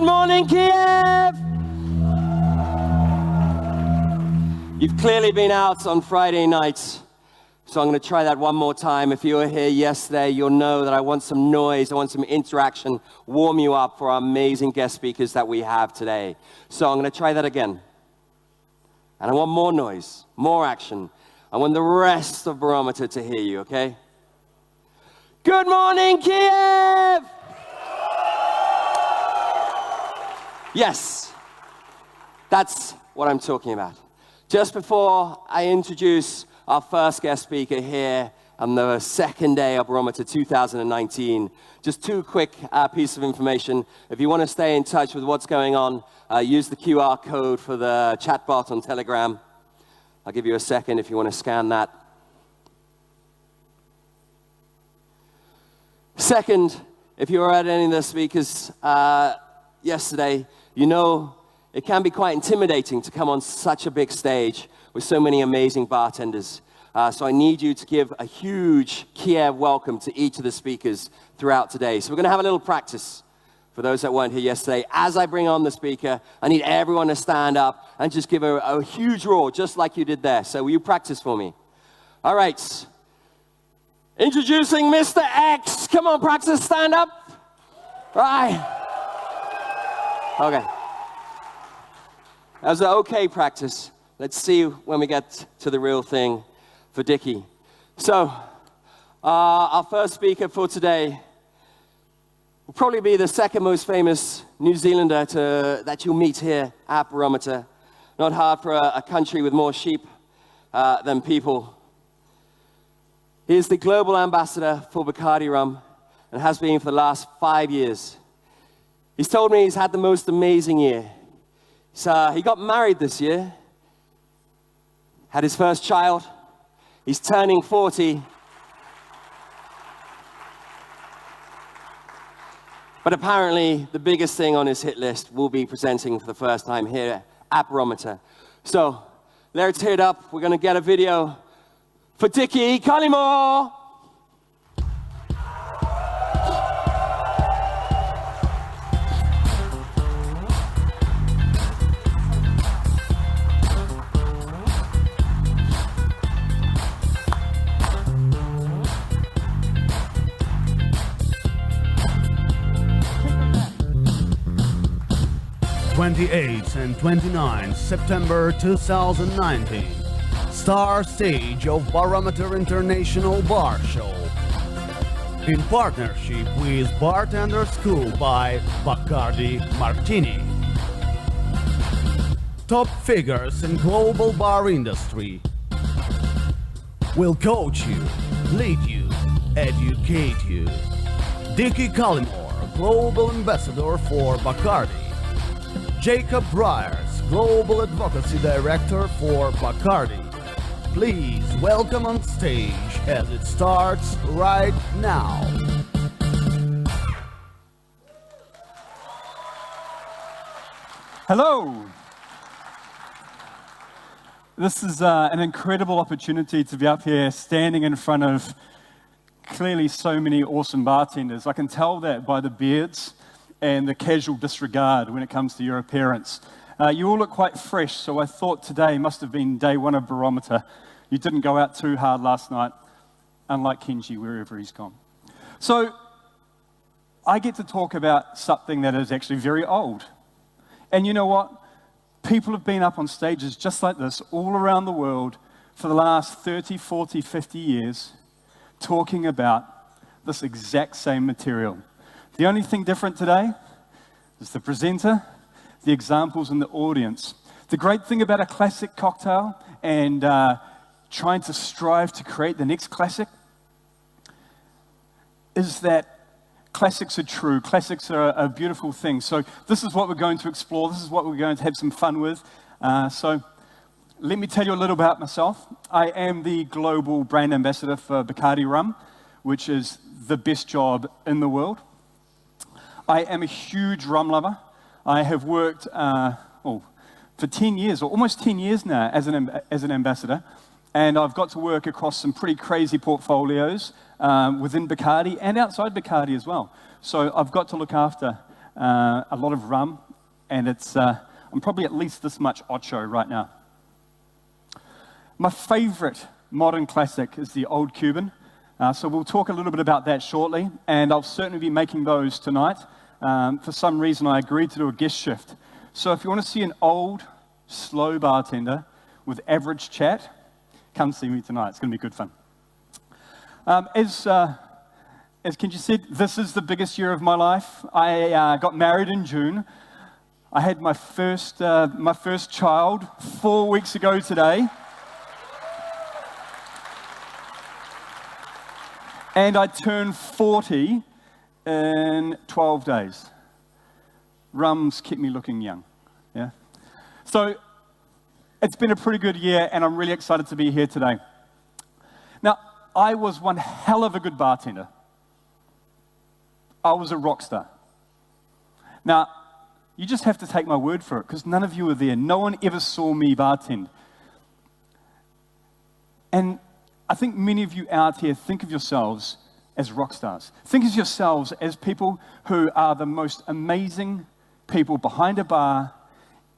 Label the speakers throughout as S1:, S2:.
S1: Good morning, Kiev! You've clearly been out on Friday nights, so I'm going to try that one more time. If you were here yesterday, you'll know that I want some noise, I want some interaction, warm you up for our amazing guest speakers that we have today. So I'm going to try that again. And I want more noise, more action. I want the rest of Barometer to hear you, okay? Good morning, Kiev! Yes, that's what I'm talking about. Just before I introduce our first guest speaker here on the second day of Barometer 2019, just two quick pieces of information. If you want to stay in touch with what's going on, use the QR code for the chatbot on Telegram. I'll give you a second if you want to scan that. Second, if you were at any of the speakers yesterday, you know it can be quite intimidating to come on such a big stage with so many amazing bartenders. So I need you to give a huge Kiev welcome to each of the speakers throughout today. So we're going to have a little practice for those that weren't here yesterday. As I bring on the speaker, I need everyone to stand up and just give a huge roar, just like you did there. So will you practice for me? All right. Introducing Mr. X. Come on, practice, stand up. Right. Okay. That was an okay practice. Let's see when we get to the real thing for Dickie. So, our first speaker for today will probably be the second most famous New Zealander that you'll meet here at Barometer. Not hard for a country with more sheep than people. He is the global ambassador for Bacardi rum and has been for the last 5 years. He's told me he's had the most amazing year. So he got married this year, had his first child. He's turning 40. But apparently, the biggest thing on his hit list will be presenting for the first time here at Barometer. So let's hear it up. We're going to get a video for Dickie Cullimore.
S2: 28th and 29th September 2019, Star Stage of Barometer International Bar Show. In partnership with Bartender School by Bacardi Martini. Top figures in global bar industry will coach you, lead you, educate you. Dickie Cullimore, Global Ambassador for Bacardi. Jacob Bryars, Global Advocacy Director for Bacardi. Please welcome on stage as it starts right now.
S3: Hello. This is an incredible opportunity to be up here standing in front of clearly so many awesome bartenders. I can tell that by the beards and the casual disregard when it comes to your appearance. You all look quite fresh, so I thought today must have been day one of Barometer. You didn't go out too hard last night, unlike Kenji, wherever he's gone. So, I get to talk about something that is actually very old. And you know what? People have been up on stages just like this all around the world for the last 30, 40, 50 years talking about this exact same material. The only thing different today is the presenter, the examples, and the audience. The great thing about a classic cocktail and trying to strive to create the next classic is that classics are true. Classics are a beautiful thing. So this is what we're going to explore. This is what we're going to have some fun with. So let me tell you a little about myself. I am the global brand ambassador for Bacardi rum, which is the best job in the world. I am a huge rum lover. I have worked for 10 years, or almost 10 years now, as an ambassador. And I've got to work across some pretty crazy portfolios within Bacardi and outside Bacardi as well. So I've got to look after a lot of rum, and I'm probably at least this much ocho right now. My favorite modern classic is the Old Cuban. So we'll talk a little bit about that shortly, and I'll certainly be making those tonight. For some reason, I agreed to do a guest shift. So if you want to see an old, slow bartender with average chat, come see me tonight. It's going to be good fun. As Kenji said, this is the biggest year of my life. I got married in June. I had my first child 4 weeks ago today. And I turned 40 in 12 days. Rum's kept me looking young, yeah? So it's been a pretty good year, and I'm really excited to be here today. Now, I was one hell of a good bartender. I was a rock star. Now, you just have to take my word for it, because none of you were there. No one ever saw me bartend. And I think many of you out here think of yourselves as rock stars. Think of yourselves as people who are the most amazing people behind a bar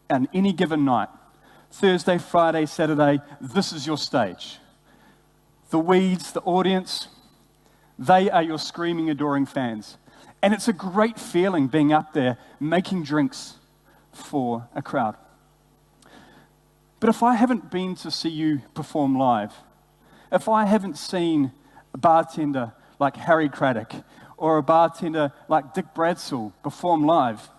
S3: on any given night. Thursday, Friday, Saturday, this is your stage. The weeds, the audience, they are your screaming, adoring fans. And it's a great feeling being up there making drinks for a crowd. But if I haven't been to see you perform live, if I haven't seen a bartender like Harry Craddock or a bartender like Dick Bradsell perform live,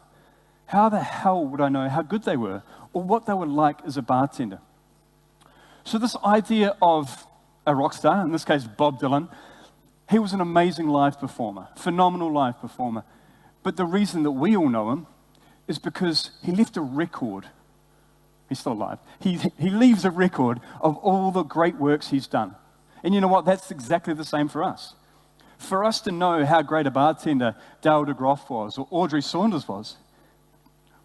S3: how the hell would I know how good they were or what they were like as a bartender? So this idea of a rock star, in this case Bob Dylan, he was an amazing live performer, phenomenal live performer. But the reason that we all know him is because he left a record. He's still alive. He leaves a record of all the great works he's done. And you know what? That's exactly the same for us. For us to know how great a bartender Dale DeGroff was or Audrey Saunders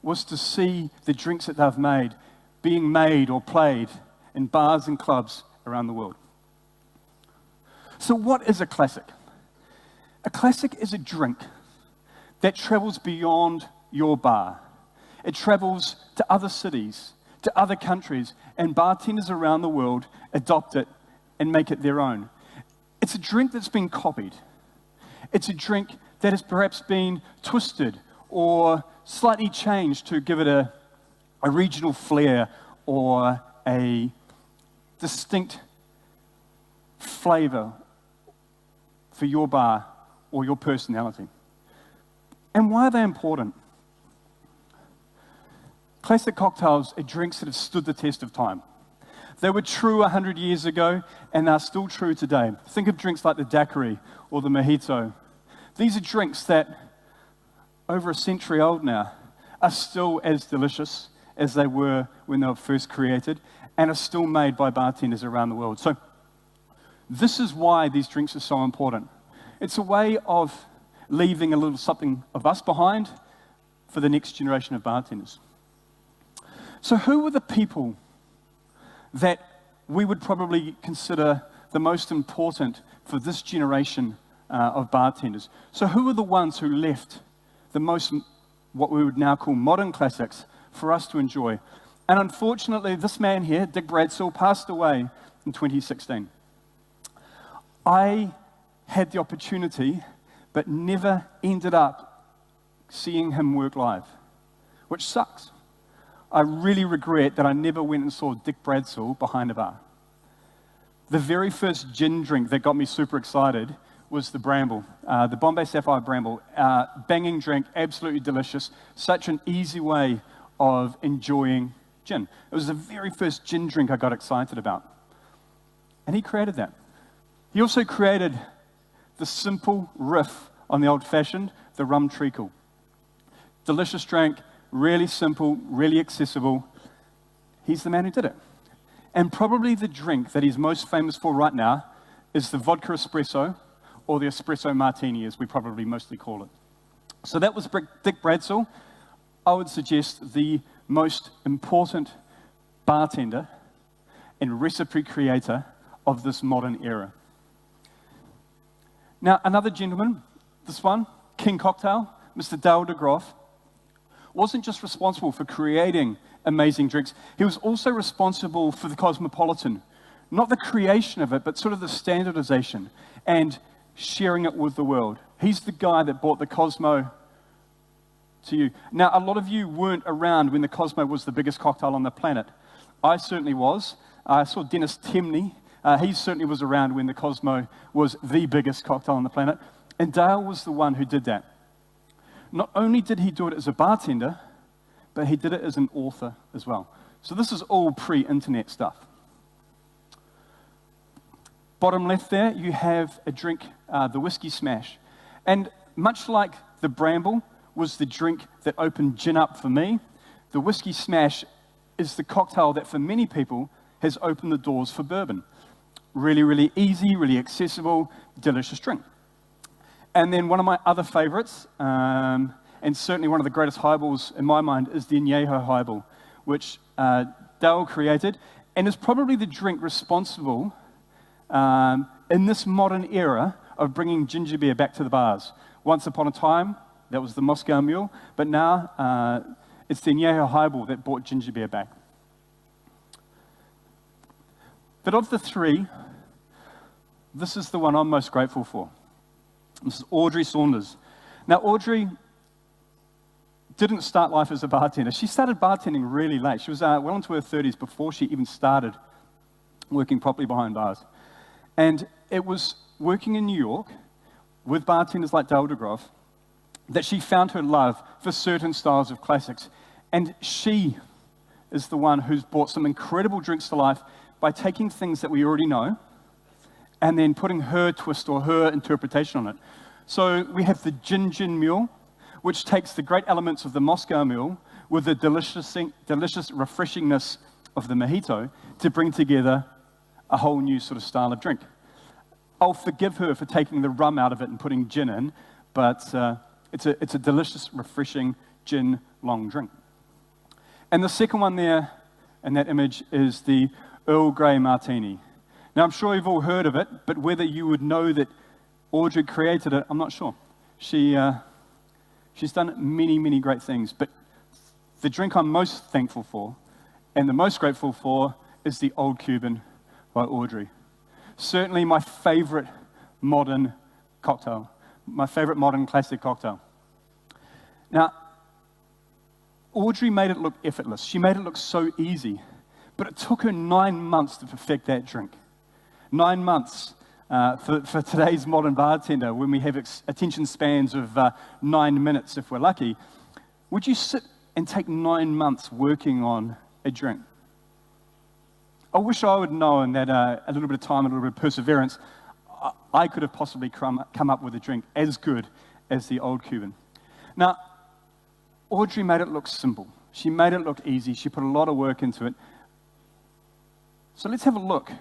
S3: was to see the drinks that they've made being made or played in bars and clubs around the world. So what is a classic? A classic is a drink that travels beyond your bar. It travels to other cities, to other countries, and bartenders around the world adopt it and make it their own. It's a drink that's been copied. It's a drink that has perhaps been twisted or slightly changed to give it a regional flair or a distinct flavor for your bar or your personality. And why are they important? Classic cocktails are drinks that have stood the test of time. They were true 100 years ago, and they're still true today. Think of drinks like the daiquiri or the mojito. These are drinks that, over a century old now, are still as delicious as they were when they were first created, and are still made by bartenders around the world. So this is why these drinks are so important. It's a way of leaving a little something of us behind for the next generation of bartenders. So who were the people that we would probably consider the most important for this generation of bartenders? So who are the ones who left the most, what we would now call modern classics, for us to enjoy? And unfortunately, this man here, Dick Bradsell, passed away in 2016. I had the opportunity, but never ended up seeing him work live, which sucks. I really regret that I never went and saw Dick Bradsell behind a bar. The very first gin drink that got me super excited was the Bramble, the Bombay Sapphire Bramble. Banging drink, absolutely delicious. Such an easy way of enjoying gin. It was the very first gin drink I got excited about. And he created that. He also created the simple riff on the old-fashioned, the rum treacle. Delicious drink, really simple, really accessible. He's the man who did it. And probably the drink that he's most famous for right now is the vodka espresso, or the espresso martini, as we probably mostly call it. So that was Dick Bradsell. I would suggest the most important bartender and recipe creator of this modern era. Now, another gentleman, this one, King Cocktail, Mr. Dale DeGroff. wasn't just responsible for creating amazing drinks, he was also responsible for the cosmopolitan. Not the creation of it, but sort of the standardization and sharing it with the world. He's the guy that brought the Cosmo to you. Now, a lot of you weren't around when the Cosmo was the biggest cocktail on the planet. I certainly was. I saw Dennis Temney. He certainly was around when the Cosmo was the biggest cocktail on the planet. And Dale was the one who did that. Not only did he do it as a bartender, but he did it as an author as well. So this is all pre-internet stuff. Bottom left there, you have a drink, the Whiskey Smash. And much like the Bramble was the drink that opened gin up for me, the Whiskey Smash is the cocktail that for many people has opened the doors for bourbon. Really, really easy, really accessible, delicious drink. And then one of my other favorites, and certainly one of the greatest highballs in my mind, is the Añejo highball, which Dale created, and is probably the drink responsible in this modern era of bringing ginger beer back to the bars. Once upon a time, that was the Moscow Mule, but now it's the Añejo highball that brought ginger beer back. But of the three, this is the one I'm most grateful for. This is Audrey Saunders. Now, Audrey didn't start life as a bartender. She started bartending really late. She was well into her 30s before she even started working properly behind bars. And it was working in New York with bartenders like Dale DeGroff that she found her love for certain styles of classics. And she is the one who's brought some incredible drinks to life by taking things that we already know and then putting her twist or her interpretation on it. So we have the Gin Mule, which takes the great elements of the Moscow Mule with the delicious refreshingness of the Mojito to bring together a whole new sort of style of drink. I'll forgive her for taking the rum out of it and putting gin in, but it's a delicious, refreshing gin long drink. And the second one there in that image is the Earl Grey Martini. Now, I'm sure you've all heard of it, but whether you would know that Audrey created it, I'm not sure. She's done many, many great things, but the drink I'm most thankful for and the most grateful for is the Old Cuban by Audrey. Certainly my favorite modern cocktail, my favorite modern classic cocktail. Now, Audrey made it look effortless. She made it look so easy, but it took her 9 months to perfect that drink. 9 months for today's modern bartender, when we have attention spans of 9 minutes if we're lucky. Would you sit and take 9 months working on a drink? I wish I would know in that a little bit of time, a little bit of perseverance, I could have possibly come up with a drink as good as the Old Cuban. Now, Audrey made it look simple. She made it look easy. She put a lot of work into it. So let's have a look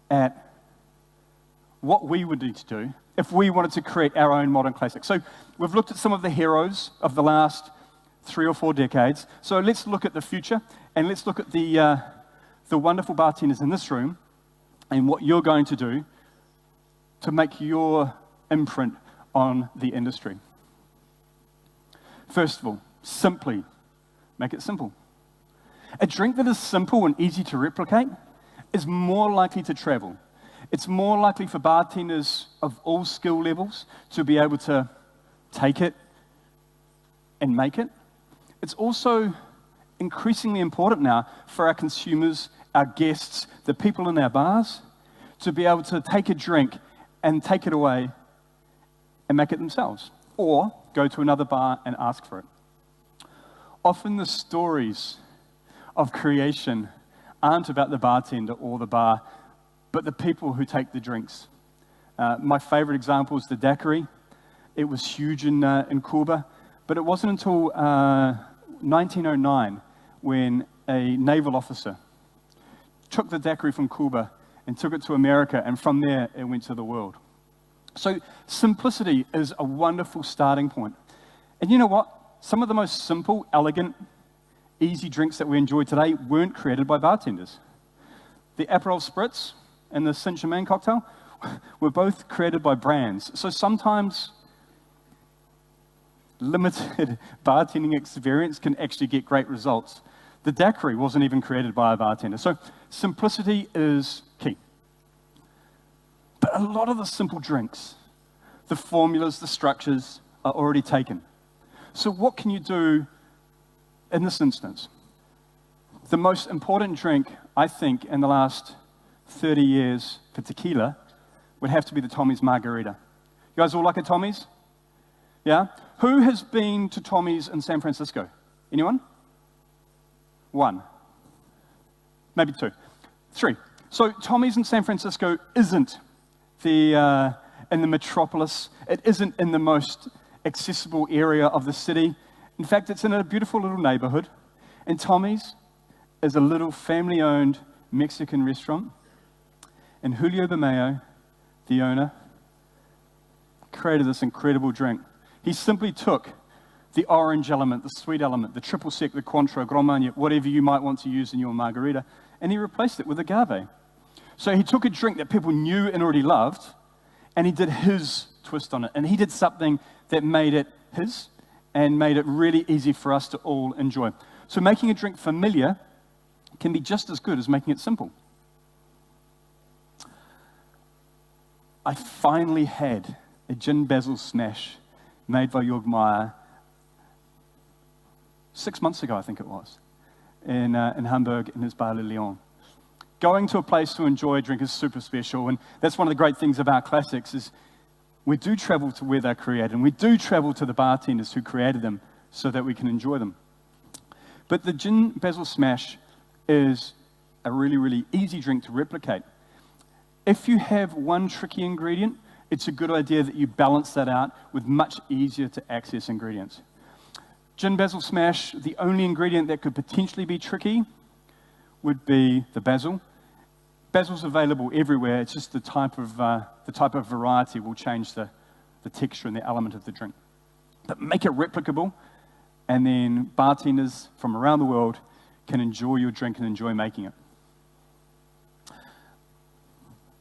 S3: at what we would need to do if we wanted to create our own modern classic. So we've looked at some of the heroes of the last 3 or 4 decades. So let's look at the future, and let's look at the wonderful bartenders in this room and what you're going to do to make your imprint on the industry. First of all, simply make it simple. A drink that is simple and easy to replicate is more likely to travel. It's more likely for bartenders of all skill levels to be able to take it and make it. It's also increasingly important now for our consumers, our guests, the people in our bars, to be able to take a drink and take it away and make it themselves, or go to another bar and ask for it. Often the stories of creation aren't about the bartender or the bar, but the people who take the drinks. My favorite example is the daiquiri. It was huge in Cuba, but it wasn't until 1909 when a naval officer took the daiquiri from Cuba and took it to America, and from there it went to the world. So simplicity is a wonderful starting point. And you know what? Some of the most simple, elegant, easy drinks that we enjoy today weren't created by bartenders. The Aperol Spritz and the Saint-Germain cocktail were both created by brands. So sometimes limited bartending experience can actually get great results. The daiquiri wasn't even created by a bartender. So simplicity is key. But a lot of the simple drinks, the formulas, the structures are already taken. So what can you do in this instance? The most important drink, I think, in the last 30 years for tequila would have to be the Tommy's Margarita. You guys all like a Tommy's? Yeah? Who has been to Tommy's in San Francisco? Anyone? One. Maybe two. Three. So Tommy's in San Francisco isn't in the metropolis. It isn't in the most accessible area of the city. In fact, it's in a beautiful little neighborhood. And Tommy's is a little family-owned Mexican restaurant. And Julio Bermeo, the owner, created this incredible drink. He simply took the orange element, the sweet element, the triple sec, the Cointreau, Grand Marnier, whatever you might want to use in your margarita, and he replaced it with agave. So he took a drink that people knew and already loved, and he did his twist on it. And he did something that made it his and made it really easy for us to all enjoy. So making a drink familiar can be just as good as making it simple. I finally had a gin basil smash made by Jörg Meyer 6 months ago, I think it was, in Hamburg in his Bar Le Lion. Going to a place to enjoy a drink is super special, and that's one of the great things about classics is we do travel to where they're created, and we do travel to the bartenders who created them so that we can enjoy them. But the gin basil smash is a really, really easy drink to replicate. If you have one tricky ingredient, it's a good idea that you balance that out with much easier to access ingredients. Gin basil smash, the only ingredient that could potentially be tricky would be the basil. Basil's available everywhere. It's just the type of variety will change the texture and the element of the drink. But make it replicable, and then bartenders from around the world can enjoy your drink and enjoy making it.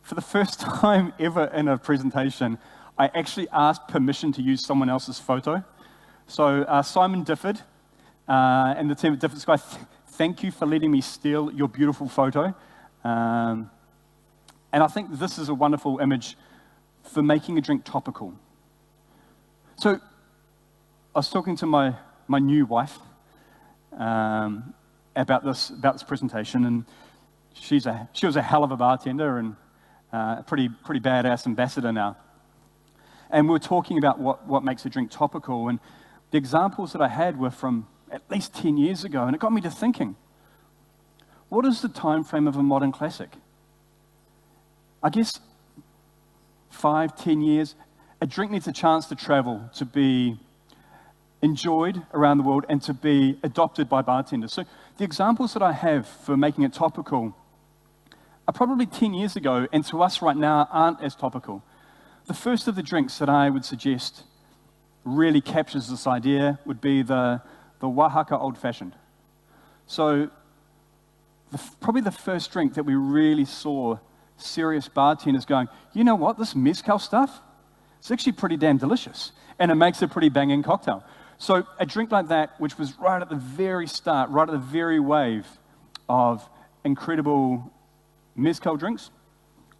S3: For the first time ever in a presentation, I actually asked permission to use someone else's photo. So Simon Difford and the team at Difford Sky, thank you for letting me steal your beautiful photo. And I think this is a wonderful image for making a drink topical. So I was talking to my new wife about this presentation, and she was a hell of a bartender and a pretty badass ambassador now. And we were talking about what makes a drink topical, and the examples that I had were from at least 10 years ago, and it got me to thinking, what is the time frame of a modern classic? I guess 5, 10 years. A drink needs a chance to travel, to be enjoyed around the world, and to be adopted by bartenders. So the examples that I have for making it topical are probably 10 years ago, and to us right now aren't as topical. The first of the drinks that I would suggest really captures this idea would be the Oaxaca Old Fashioned. So probably the first drink that we really saw serious bartenders going, you know what, this mezcal stuff, it's actually pretty damn delicious, and it makes a pretty banging cocktail. So a drink like that, which was right at the very start, right at the very wave of incredible mezcal drinks,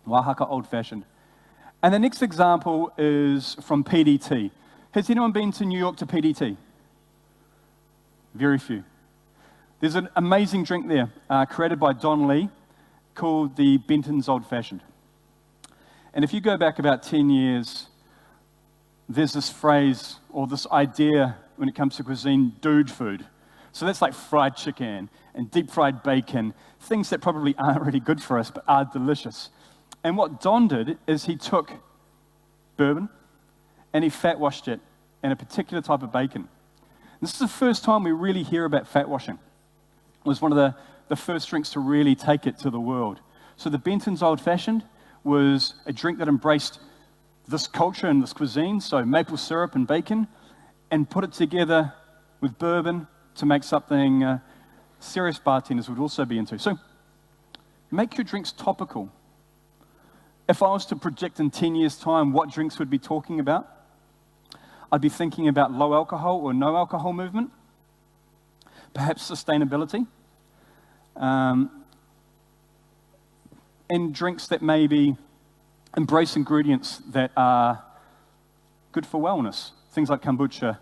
S3: Oaxaca Old Fashioned. And the next example is from PDT. Has anyone been to New York to PDT? Very few. There's an amazing drink there created by Don Lee called the Benton's Old Fashioned. And if you go back about 10 years, there's this phrase or this idea when it comes to cuisine, dude food. So that's like fried chicken and deep fried bacon, things that probably aren't really good for us, but are delicious. And what Don did is he took bourbon and he fat washed it in a particular type of bacon. This is the first time we really hear about fat washing. It was one of the first drinks to really take it to the world. So the Benton's Old Fashioned was a drink that embraced this culture and this cuisine, so maple syrup and bacon, and put it together with bourbon to make something serious bartenders would also be into. So make your drinks topical. If I was to predict in 10 years' time what drinks we'd be talking about, I'd be thinking about low alcohol or no alcohol movement, perhaps sustainability, and drinks that maybe embrace ingredients that are good for wellness, things like kombucha,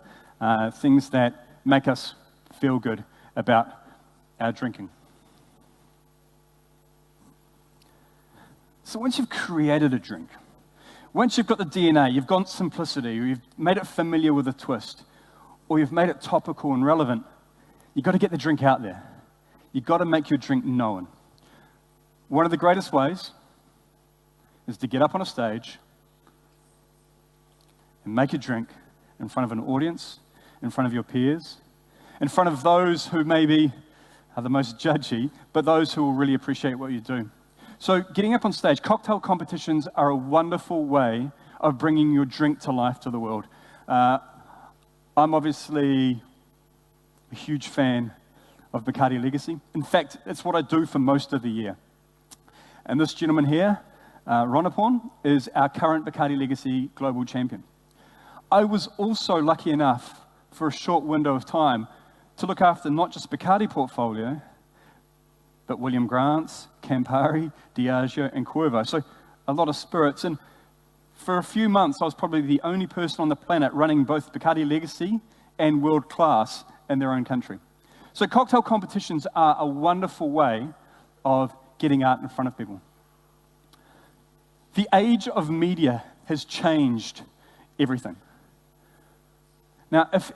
S3: things that make us feel good about our drinking. So once you've created a drink, once you've got the DNA, you've got simplicity, or you've made it familiar with a twist, or you've made it topical and relevant, you've got to get the drink out there. You've got to make your drink known. One of the greatest ways is to get up on a stage and make a drink in front of an audience, in front of your peers, in front of those who maybe are the most judgy, but those who will really appreciate what you do. So getting up on stage, cocktail competitions are a wonderful way of bringing your drink to life to the world. I'm obviously a huge fan of Bacardi Legacy. In fact, it's what I do for most of the year. And this gentleman here, Ronapon, is our current Bacardi Legacy global champion. I was also lucky enough for a short window of time to look after not just Bacardi portfolio, but William Grant's, Campari, Diageo, and Cuervo. So a lot of spirits. And for a few months, I was probably the only person on the planet running both Bacardi Legacy and World Class in their own country. So cocktail competitions are a wonderful way of getting out in front of people. The age of media has changed everything. Now, if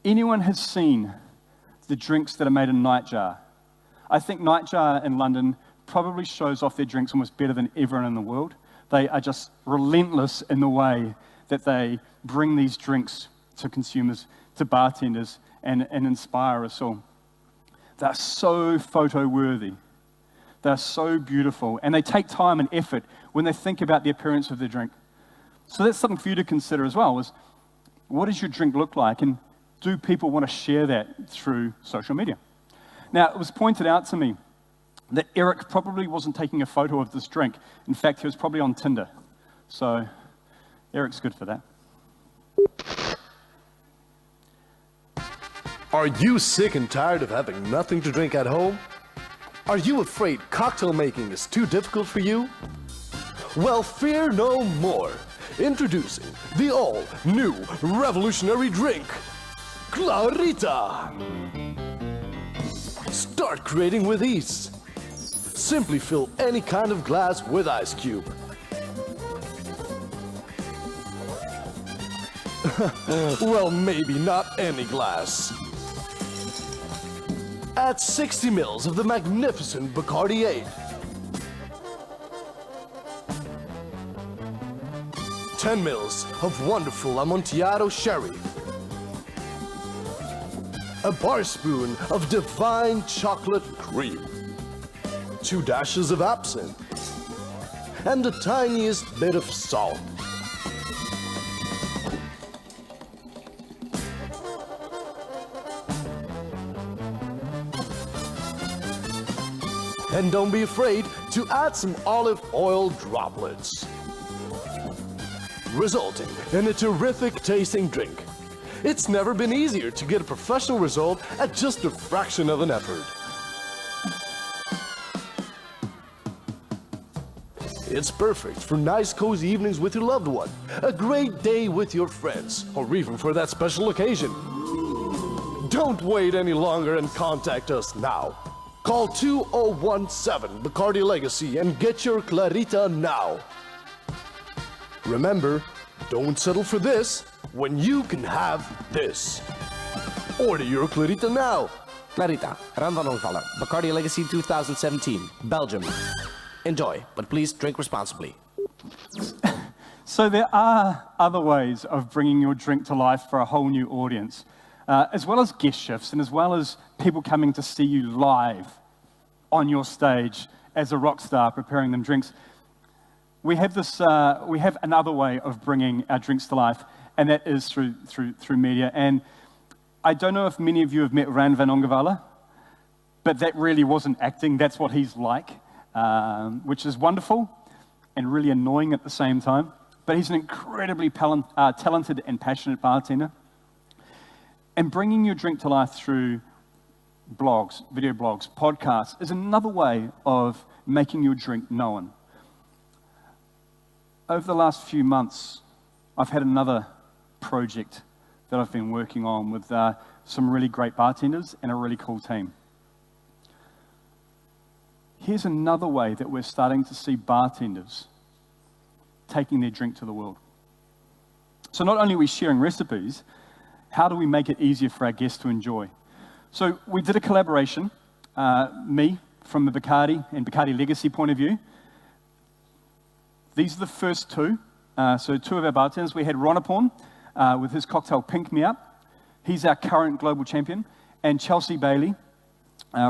S3: anyone has seen the drinks that are made in Nightjar, I think Nightjar in London probably shows off their drinks almost better than everyone in the world. They are just relentless in the way that they bring these drinks to consumers, to bartenders, and inspire us all. They're so photo-worthy. They're so beautiful, and they take time and effort when they think about the appearance of their drink. So that's something for you to consider as well, is what does your drink look like, and do people want to share that through social media? Now, it was pointed out to me that Eric probably wasn't taking a photo of this drink. In fact, he was probably on Tinder. So Eric's good for that.
S4: Are you sick and tired of having nothing to drink at home? Are you afraid cocktail making is too difficult for you? Well, fear no more. Introducing the all-new revolutionary drink, Clarita. Start creating with ease. Simply fill any kind of glass with ice cube. Well, maybe not any glass. Add 60 ml of the magnificent Bacardi 8. 10 ml of wonderful Amontillado sherry. A bar spoon of divine chocolate cream. 2 dashes of absinthe. And the tiniest bit of salt. And don't be afraid to add some olive oil droplets, resulting in a terrific tasting drink. It's never been easier to get a professional result at just a fraction of an effort. It's perfect for nice cozy evenings with your loved one, a great day with your friends, or even for that special occasion. Don't wait any longer and contact us now. Call 2017 Bacardi Legacy and get your Clarita now. Remember, don't settle for this when you can have this. Order your Clarita now.
S5: Clarita, Ram van Ongevallen, Bacardi Legacy 2017, Belgium. Enjoy, but please drink responsibly.
S3: So there are other ways of bringing your drink to life for a whole new audience, as well as guest chefs and as well as people coming to see you live on your stage as a rock star preparing them drinks. We have another way of bringing our drinks to life, and that is through media. And I don't know if many of you have met Ran van Ongevallen, but that really wasn't acting. That's what he's like, which is wonderful and really annoying at the same time. but he's an incredibly talented and passionate bartender. And bringing your drink to life through blogs, video blogs, podcasts is another way of making your drink known. Over the last few months, I've had another project that I've been working on with some really great bartenders and a really cool team. Here's another way that we're starting to see bartenders taking their drink to the world. So not only are we sharing recipes, how do we make it easier for our guests to enjoy? So we did a collaboration, me from the Bacardi and Bacardi Legacy point of view. These are the first two. So two of our bartenders. We had Ronapon with his cocktail Pink Me Up. He's our current global champion. And Chelsea Bailey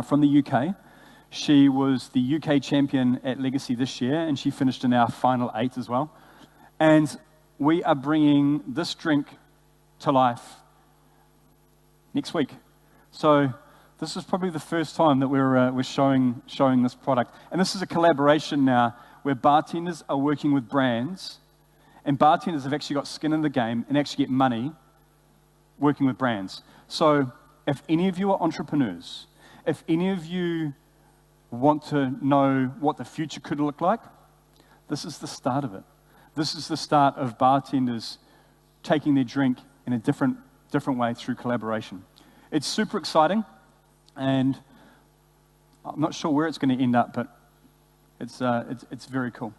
S3: from the UK. She was the UK champion at Legacy this year, and she finished in our final 8 as well. And we are bringing this drink to life next week. So this is probably the first time that we're showing this product. And this is a collaboration now where bartenders are working with brands, and bartenders have actually got skin in the game and actually get money working with brands. So if any of you are entrepreneurs, if any of you want to know what the future could look like, this is the start of it. This is the start of bartenders taking their drink in a different way through collaboration. It's super exciting, and I'm not sure where it's going to end up, but it's very cool.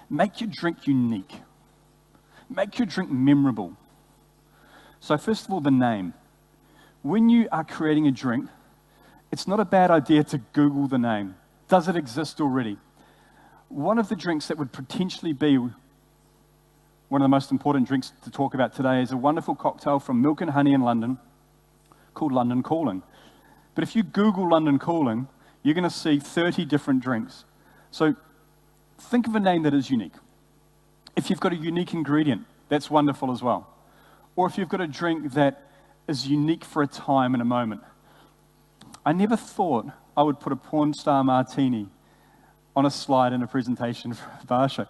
S3: Make your drink unique. Make your drink memorable. So first of all, the name. When you are creating a drink, it's not a bad idea to Google the name. Does it exist already? One of the drinks that would potentially be one of the most important drinks to talk about today is a wonderful cocktail from Milk and Honey in London called London Calling. But if you Google London Calling, you're going to see 30 different drinks. So think of a name that is unique. If you've got a unique ingredient, that's wonderful as well. Or if you've got a drink that is unique for a time and a moment. I never thought I would put a porn star martini on a slide in a presentation for a bar show.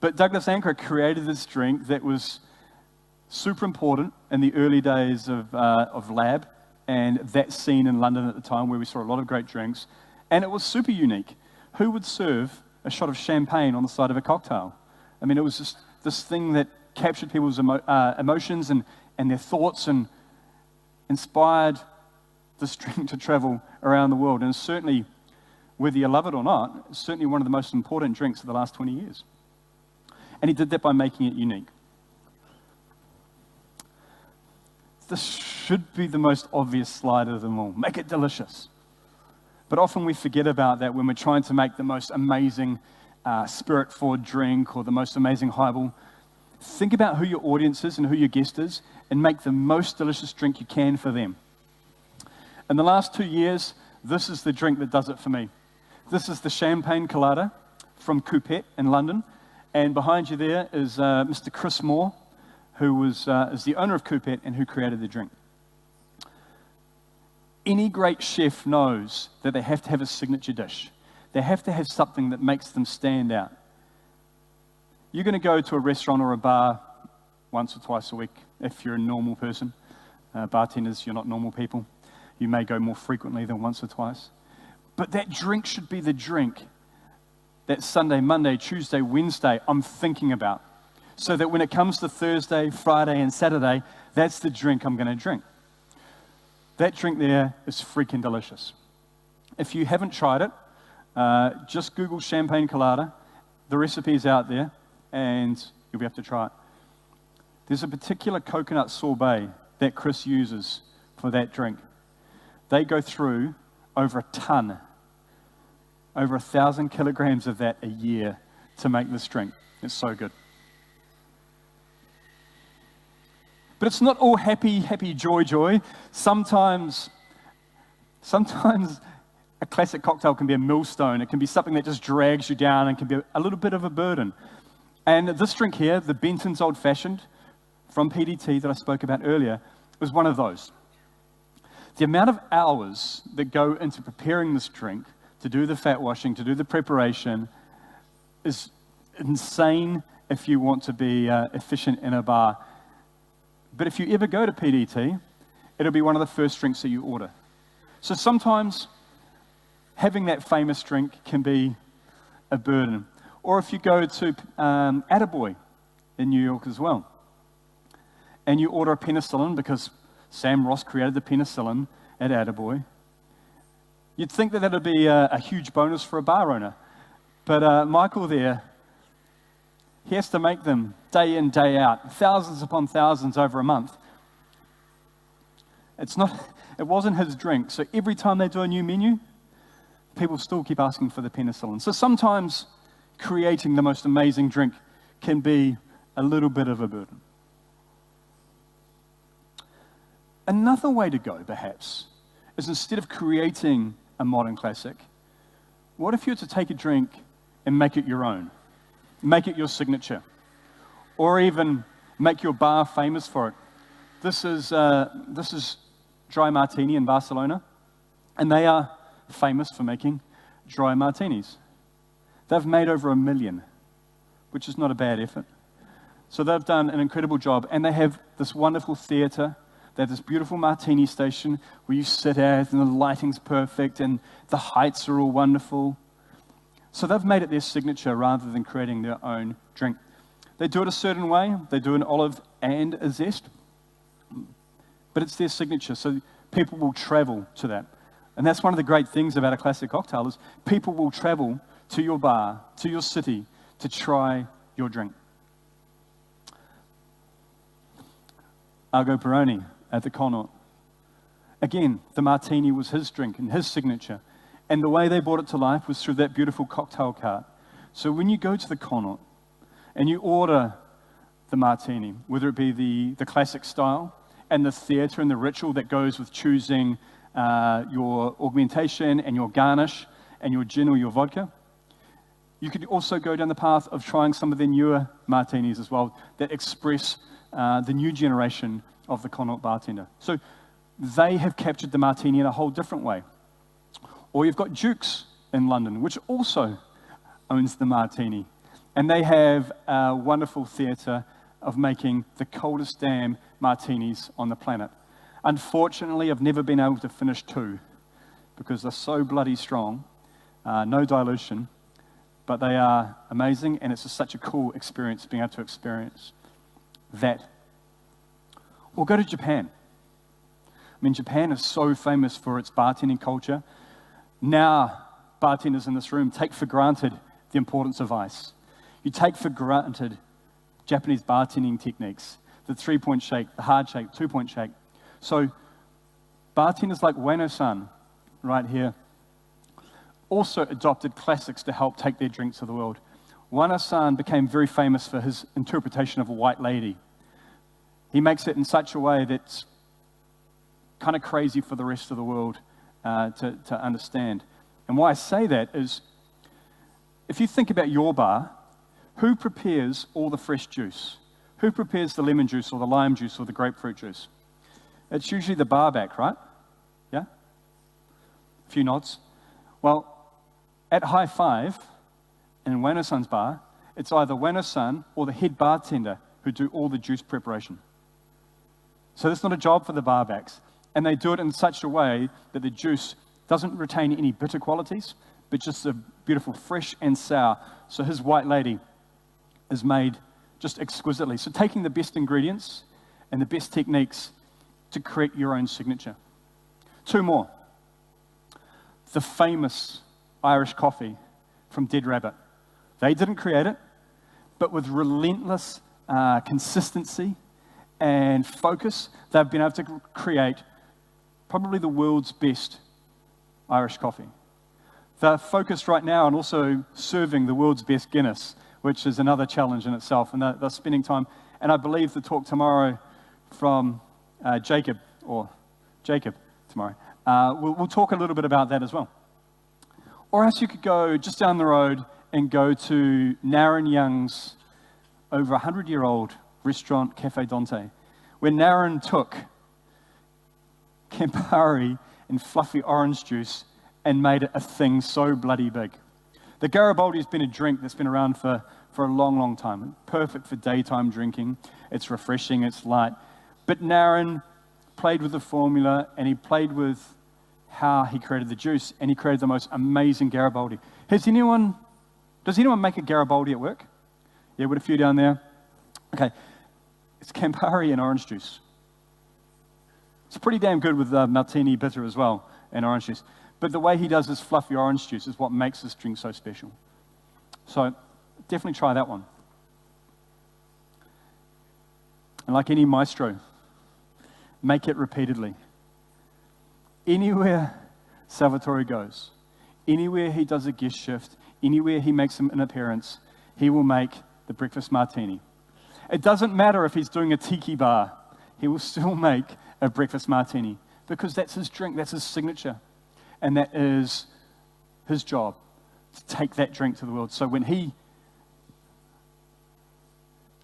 S3: But Douglas Anker created this drink that was super important in the early days of lab and that scene in London at the time where we saw a lot of great drinks. And it was super unique. Who would serve a shot of champagne on the side of a cocktail? I mean, it was just this thing that captured people's emotions and their thoughts and inspired this drink to travel around the world. And certainly, whether you love it or not, it's certainly one of the most important drinks of the last 20 years. And he did that by making it unique. This should be the most obvious slide of them all. Make it delicious. But often we forget about that when we're trying to make the most amazing spirit-forward drink or the most amazing highball. Think about who your audience is and who your guest is and make the most delicious drink you can for them. In the last 2 years, this is the drink that does it for me. This is the Champagne Colada from Coupet in London. And behind you there is Mr. Chris Moore, who is the owner of Coupet and who created the drink. Any great chef knows that they have to have a signature dish. They have to have something that makes them stand out. You're going to go to a restaurant or a bar once or twice a week if you're a normal person. Bartenders, you're not normal people. You may go more frequently than once or twice. But that drink should be the drink that Sunday, Monday, Tuesday, Wednesday I'm thinking about. So that when it comes to Thursday, Friday, and Saturday, that's the drink I'm going to drink. That drink there is freaking delicious. If you haven't tried it, just Google Champagne Colada. The recipe is out there, and you'll be able to try it. There's a particular coconut sorbet that Chris uses for that drink. They go through over a ton, over 1,000 kilograms of that a year to make this drink. It's so good. But it's not all happy, happy, joy, joy. Sometimes a classic cocktail can be a millstone. It can be something that just drags you down and can be a little bit of a burden. And this drink here, the Benton's Old Fashioned from PDT that I spoke about earlier, was one of those. The amount of hours that go into preparing this drink, to do the fat washing, to do the preparation, is insane if you want to be efficient in a bar. But if you ever go to PDT, it'll be one of the first drinks that you order. So sometimes having that famous drink can be a burden. Or if you go to Attaboy in New York as well, and you order a penicillin because Sam Ross created the penicillin at Attaboy, you'd think that would be a huge bonus for a bar owner. But Michael there, he has to make them day in, day out, thousands upon thousands over a month. It wasn't his drink, so every time they do a new menu, people still keep asking for the penicillin. So sometimes creating the most amazing drink can be a little bit of a burden. Another way to go, perhaps, is instead of creating a modern classic, what if you were to take a drink and make it your own? Make it your signature, or even make your bar famous for it. This is Dry Martini in Barcelona, and they are famous for making dry martinis. They've made over 1 million, which is not a bad effort. So they've done an incredible job, and they have this wonderful theater. They have this beautiful martini station where you sit at, and the lighting's perfect, and the heights are all wonderful. So they've made it their signature rather than creating their own drink. They do it a certain way. They do an olive and a zest, but it's their signature, so people will travel to that. And that's one of the great things about a classic cocktail is people will travel to your bar, to your city, to try your drink. Argo Peroni at the Connaught. Again, the martini was his drink and his signature. And the way they brought it to life was through that beautiful cocktail cart. So when you go to the Connaught and you order the martini, whether it be the classic style and the theatre and the ritual that goes with choosing your augmentation and your garnish and your gin or your vodka, you could also go down the path of trying some of their newer martinis as well that express the new generation of the Connaught bartender. So they have captured the martini in a whole different way. Or you've got Duke's in London, which also owns the martini. And they have a wonderful theatre of making the coldest damn martinis on the planet. Unfortunately, I've never been able to finish 2 because they're so bloody strong, no dilution, but they are amazing, and it's just such a cool experience being able to experience that. Or go to Japan. I mean, Japan is so famous for its bartending culture. Now, bartenders in this room take for granted the importance of ice. You take for granted Japanese bartending techniques, the 3-point shake, the hard shake, 2-point shake. So bartenders like Ueno-san, right here, also adopted classics to help take their drinks to the world. Ueno-san became very famous for his interpretation of a white lady. He makes it in such a way that's kind of crazy for the rest of the world to understand. And why I say that is, if you think about your bar, who prepares all the fresh juice? Who prepares the lemon juice or the lime juice or the grapefruit juice? It's usually the barback, right? Yeah? A few nods. Well, at High Five, in Ueno-san's bar, it's either Ueno-san or the head bartender who do all the juice preparation. So that's not a job for the barbacks. And they do it in such a way that the juice doesn't retain any bitter qualities, but just a beautiful fresh and sour. So his white lady is made just exquisitely. So taking the best ingredients and the best techniques to create your own signature. 2 more. The famous Irish coffee from Dead Rabbit. They didn't create it, but with relentless consistency and focus, they've been able to create probably the world's best Irish coffee. They're focused right now on also serving the world's best Guinness, which is another challenge in itself, and they're spending time. And I believe the talk tomorrow from Jacob tomorrow, we'll talk a little bit about that as well. Or else you could go just down the road and go to Naren Young's over 100-year-old restaurant, Cafe Dante, where Naren took Campari and fluffy orange juice and made it a thing so bloody big. The Garibaldi has been a drink that's been around for a long, long time. Perfect for daytime drinking. It's refreshing, it's light. But Naren played with the formula, and he played with how he created the juice, and he created the most amazing Garibaldi. Does anyone make a Garibaldi at work? Yeah, with a few down there. Okay, it's Campari and orange juice. It's pretty damn good with martini bitter as well, and orange juice. But the way he does his fluffy orange juice is what makes this drink so special. So definitely try that one. And like any maestro, make it repeatedly. Anywhere Salvatore goes, anywhere he does a guest shift, anywhere he makes an appearance, he will make the breakfast martini. It doesn't matter if he's doing a tiki bar, he will still make a breakfast martini because that's his drink, that's his signature. And that is his job, to take that drink to the world. So when he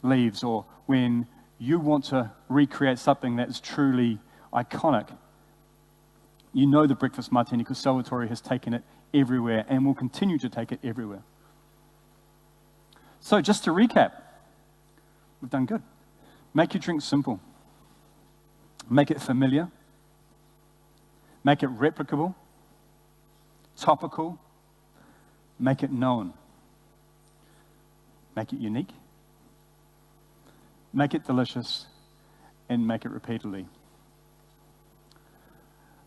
S3: leaves, or when you want to recreate something that is truly iconic, you know the breakfast martini because Salvatore has taken it everywhere and will continue to take it everywhere. So just to recap, we've done good. Make your drink simple. Make it familiar. Make it replicable. Topical. Make it known. Make it unique. Make it delicious, and make it repeatedly.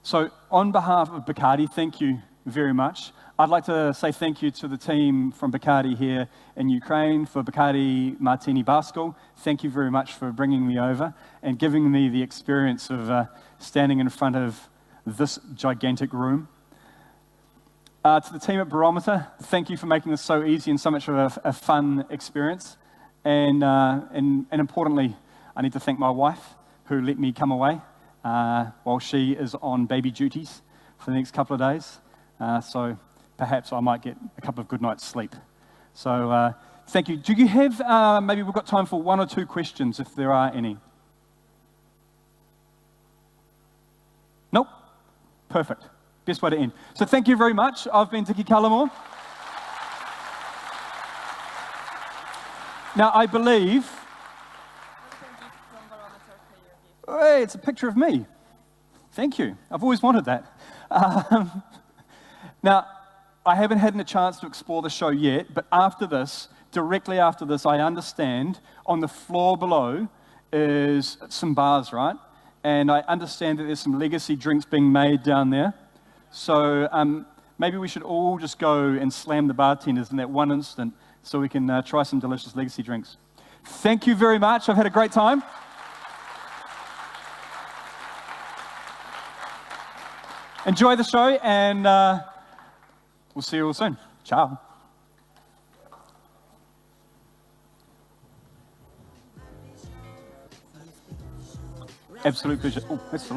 S3: So on behalf of Bacardi, thank you very much. I'd like to say thank you to the team from Bacardi here in Ukraine for Bacardi Martini Bar School. Thank you very much for bringing me over and giving me the experience of standing in front of this gigantic room. To the team at Barometer, thank you for making this so easy and so much of a fun experience. And importantly, I need to thank my wife who let me come away while she is on baby duties for the next couple of days. So perhaps I might get a couple of good nights' sleep. So thank you. Do you have, maybe we've got time for one or two questions if there are any? Nope? Perfect. Best way to end. So thank you very much. I've been Dickie Cullimore. Now, I believe... Hey, it's a picture of me. Thank you. I've always wanted that. Now, I haven't had a chance to explore the show yet, but after this, directly after this, I understand on the floor below is some bars, right? And I understand that there's some legacy drinks being made down there. So maybe we should all just go and slam the bartenders in that one instant so we can try some delicious legacy drinks. Thank you very much. I've had a great time. Enjoy the show, and we'll see you all soon. Ciao. Absolute pleasure. Oh, that's